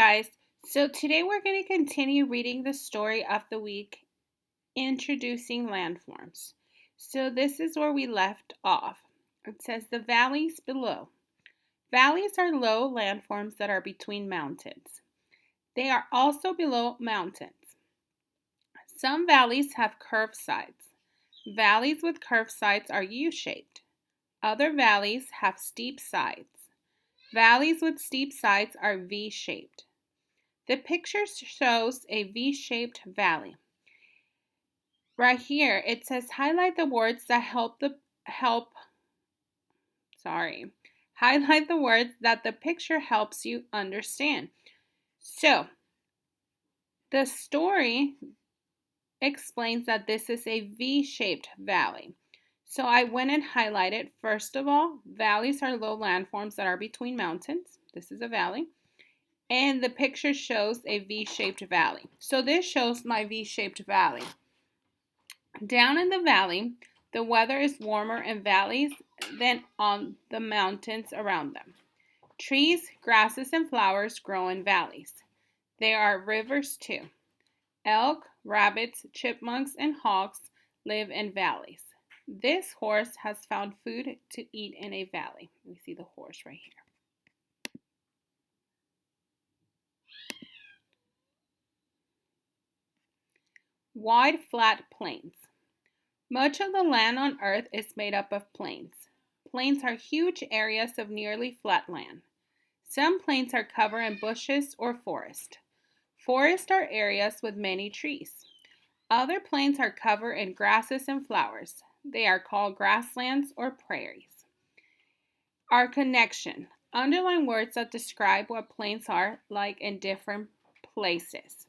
guys. So today we're going to continue reading the story of the week, introducing landforms. So this is where we left off. It says the valleys below. Valleys are low landforms that are between mountains. They are also below mountains. Some valleys have curved sides. Valleys with curved sides are U-shaped. Other valleys have steep sides. Valleys with steep sides are V-shaped. The picture shows a V-shaped valley. Right here, it says highlight the words that highlight the words that the picture helps you understand. So, the story explains that this is a V-shaped valley. So I went and highlighted, first of all, valleys are low landforms that are between mountains. This is a valley. And the picture shows a V-shaped valley. So this shows my V-shaped valley. Down in the valley, the weather is warmer in valleys than on the mountains around them. Trees, grasses, and flowers grow in valleys. There are rivers too. Elk, rabbits, chipmunks, and hawks live in valleys. This horse has found food to eat in a valley. We see the horse right here. Wide, flat plains. Much of the land on Earth is made up of plains. Plains are huge areas of nearly flat land. Some plains are covered in bushes or forest. Forests are areas with many trees. Other plains are covered in grasses and flowers. They are called grasslands or prairies. Our connection. Underline words that describe what plains are like in different places.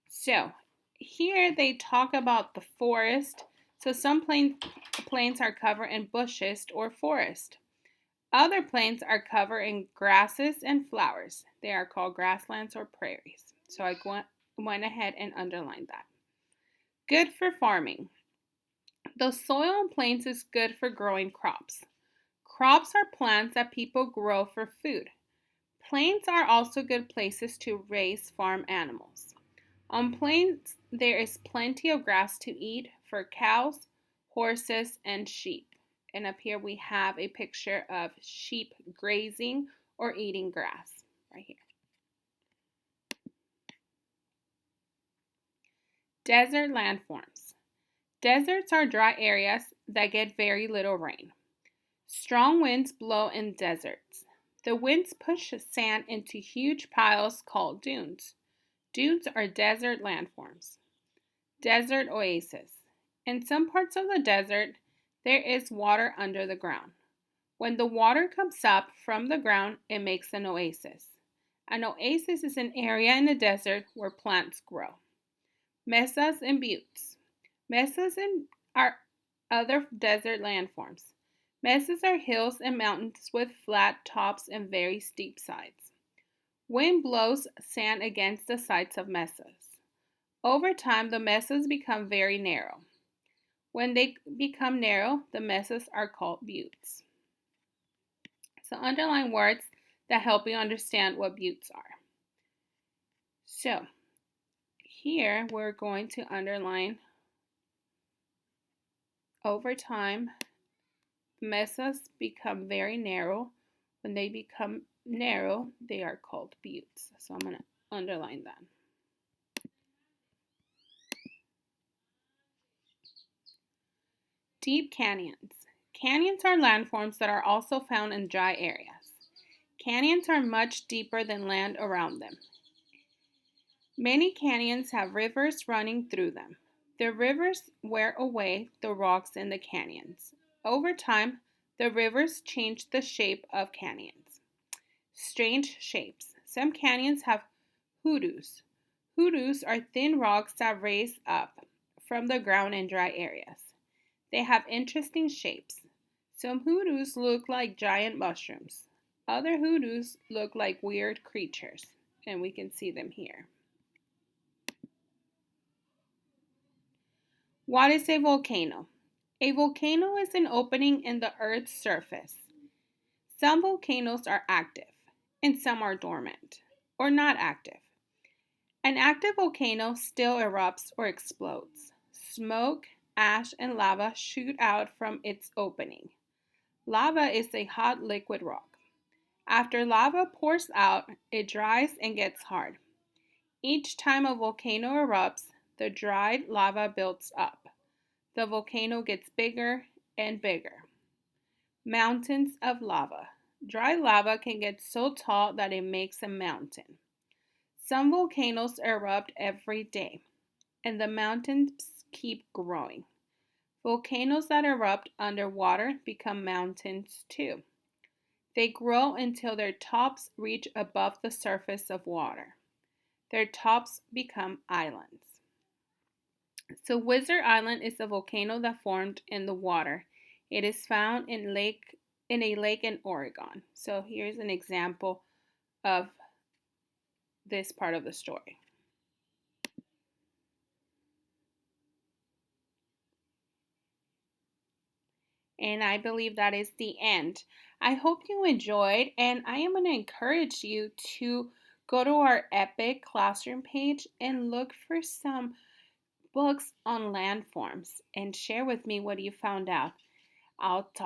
So, here they talk about the forest. So some plains are covered in bushes or forest. Other plains are covered in grasses and flowers. They are called grasslands or prairies. So I went ahead and underlined that. Good for farming. The soil in plains is good for growing crops. Crops are plants that people grow for food. Plains are also good places to raise farm animals. On plains, there is plenty of grass to eat for cows, horses, and sheep. And up here we have a picture of sheep grazing or eating grass right here. Desert landforms. Deserts are dry areas that get very little rain. Strong winds blow in deserts. The winds push sand into huge piles called dunes. Dunes are desert landforms. Desert oasis. In some parts of the desert, there is water under the ground. When the water comes up from the ground, it makes an oasis. An oasis is an area in the desert where plants grow. Mesas and buttes. Mesas are other desert landforms. Mesas are hills and mountains with flat tops and very steep sides. Wind blows sand against the sides of mesas. Over time, the mesas become very narrow. When they become narrow, the mesas are called buttes. So underline words that help you understand what buttes are. So here we're going to underline over time, mesas become very narrow. When they become narrow, they are called buttes. So I'm going to underline that. Deep canyons. Canyons are landforms that are also found in dry areas. Canyons are much deeper than land around them. Many canyons have rivers running through them. The rivers wear away the rocks in the canyons. Over time, the rivers change the shape of canyons. Strange shapes. Some canyons have hoodoos. Hoodoos are thin rocks that raise up from the ground in dry areas. They have interesting shapes. Some hoodoos look like giant mushrooms. Other hoodoos look like weird creatures, and we can see them here. What is a volcano? A volcano is an opening in the Earth's surface. Some volcanoes are active, and some are dormant. or not active. An active volcano still erupts or explodes. Smoke, ash, and lava shoot out from its opening. Lava is a hot liquid rock. After lava pours out, it dries and gets hard. Each time a volcano erupts, the dried lava builds up. The volcano gets bigger and bigger. Mountains of lava. Dry lava can get so tall that it makes a mountain. Some volcanoes erupt every day, and the mountains keep growing. Volcanoes that erupt underwater become mountains too. They grow until their tops reach above the surface of water. Their tops become islands. So Wizard Island is a volcano that formed in the water. It is found in a lake in Oregon. So here's an example of this part of the story. And I believe that is the end. I hope you enjoyed, and I am going to encourage you to go to our Epic Classroom page and look for some books on landforms and share with me what you found out. I'll talk